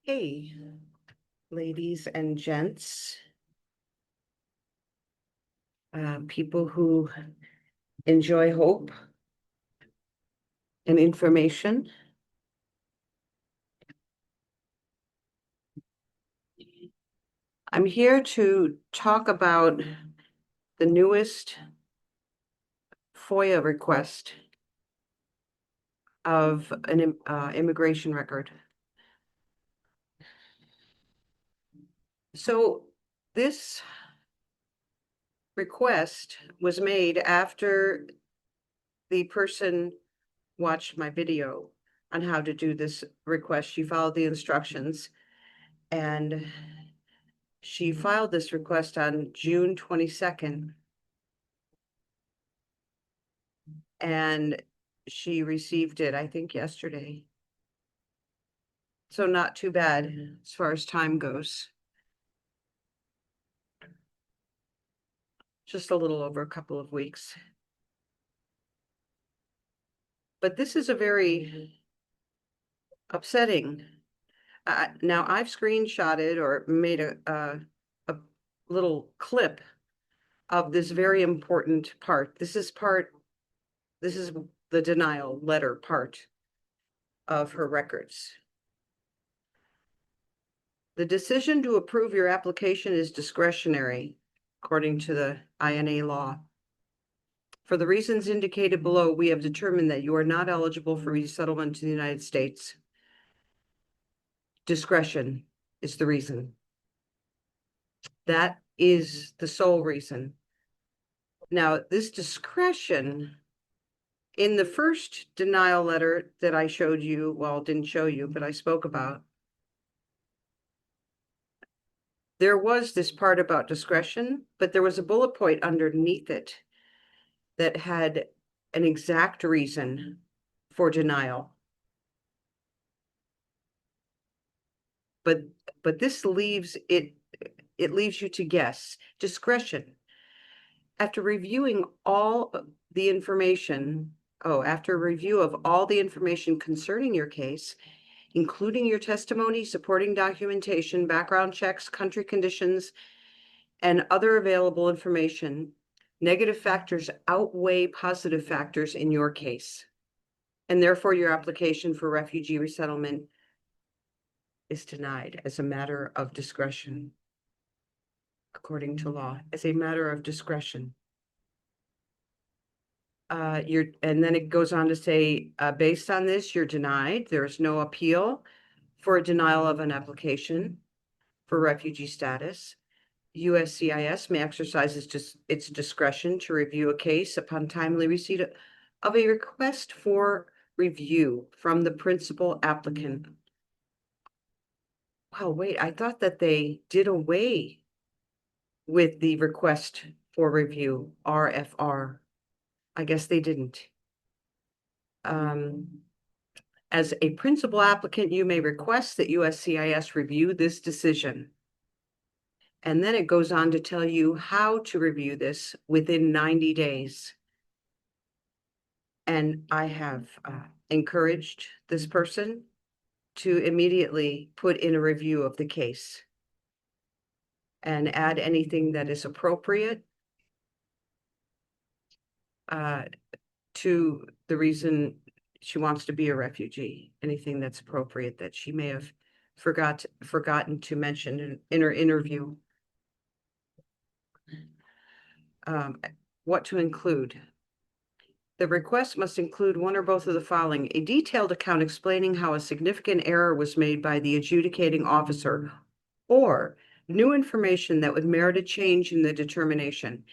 Hey, ladies and gents, people who enjoy hope and information. I'm here to talk about the newest FOIA request of an immigration record. So this request was made after the person watched my video on how to do this request. She followed the instructions and she filed this request on June 22nd. And she received it, I think, yesterday. So not too bad as far as time goes. Just a little over a couple of weeks. But this is a very upsetting. Now I've screenshotted or made a little clip of this very important part. This is the denial letter part of her records. The decision to approve your application is discretionary, according to the INA law. For the reasons indicated below, we have determined that you are not eligible for resettlement to the United States. Discretion is the reason. That is the sole reason. Now, this discretion, in the first denial letter that I showed you, well, didn't show you, but I spoke about, there was this part about discretion, but there was a bullet point underneath it that had an exact reason for denial. But this leaves it leaves you to guess. Discretion. After reviewing all the information, after review of all the information concerning your case, including your testimony, supporting documentation, background checks, country conditions, and other available information, negative factors outweigh positive factors in your case. And therefore, your application for refugee resettlement is denied as a matter of discretion, according to law, as a matter of discretion. And then it goes on to say, based on this, you're denied. There is no appeal for a denial of an application for refugee status. USCIS may exercise its discretion to review a case upon timely receipt of a request for review from the principal applicant. Wow, wait, I thought that they did away with the request for review, RFR. I guess they didn't. As a principal applicant, you may request that USCIS review this decision. And then it goes on to tell you how to review this within 90 days. And I have encouraged this person to immediately put in a review of the case and add anything that is appropriate to the reason she wants to be a refugee, anything that's appropriate that she may have forgotten to mention in her interview. What to include. The request must include one or both of the following: a detailed account explaining how a significant error was made by the adjudicating officer, or new information that would merit a change in the determination.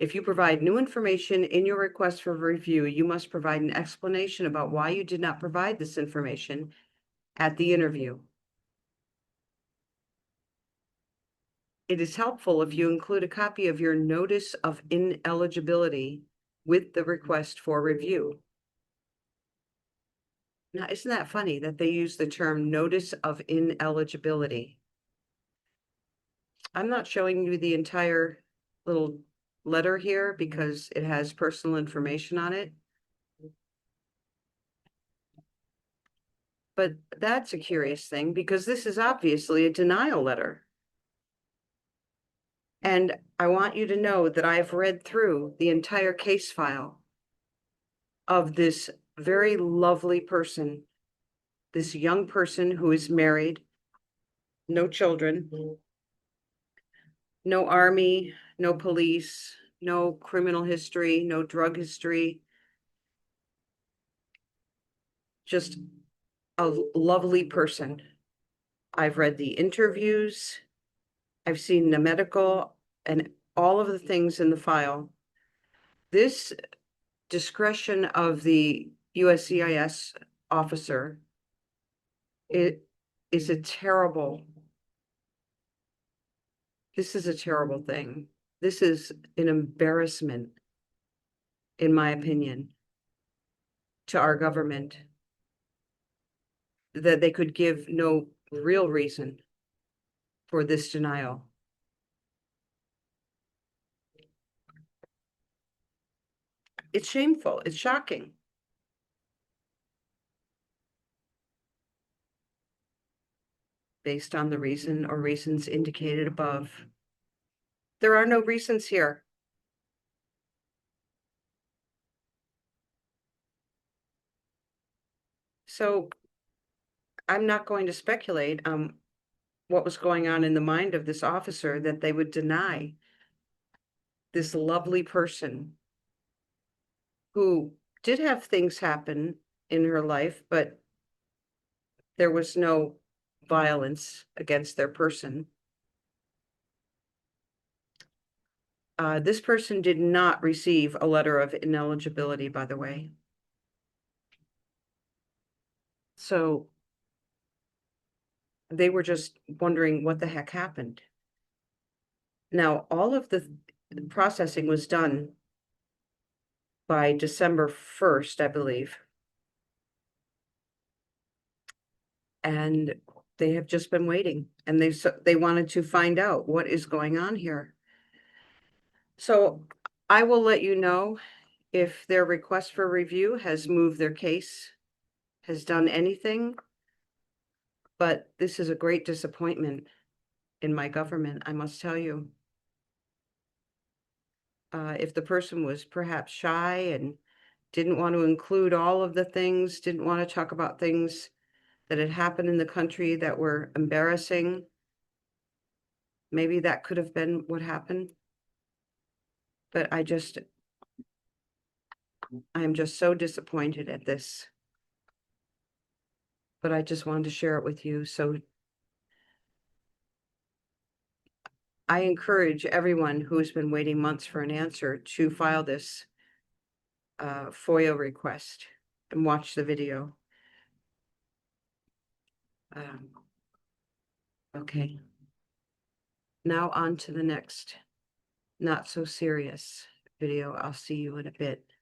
If you provide new information in your request for review, you must provide an explanation about why you did not provide this information at the interview. It is helpful if you include a copy of your notice of ineligibility with the request for review. Now, isn't that funny that they use the term notice of ineligibility? I'm not showing you the entire little letter here because it has personal information on it. But that's a curious thing because this is obviously a denial letter. And I want you to know that I have read through the entire case file of this very lovely person, this young person who is married, no children, no army, no police, no criminal history, no drug history. Just a lovely person. I've read the interviews, I've seen the medical and all of the things in the file. This discretion of the USCIS officer, it is a terrible, this is a terrible thing. This is an embarrassment, in my opinion, to our government, that they could give no real reason for this denial. It's shameful. It's shocking. Based on the reason or reasons indicated above. There are no reasons here. So I'm not going to speculate on what was going on in the mind of this officer that they would deny this lovely person who did have things happen in her life, but there was no violence against their person. This person did not receive a letter of ineligibility, by the way. So they were just wondering what the heck happened. Now, all of the processing was done by December 1st, I believe. And they have just been waiting, and they wanted to find out what is going on here. So I will let you know if their request for review has moved their case, has done anything. But this is a great disappointment in my government, I must tell you. If the person was perhaps shy and didn't want to include all of the things, didn't want to talk about things that had happened in the country that were embarrassing, maybe that could have been what happened. But I'm just so disappointed at this. But I just wanted to share it with you. So I encourage everyone who has been waiting months for an answer to file this FOIA request and watch the video. Okay. Now on to the next, not so serious video. I'll see you in a bit.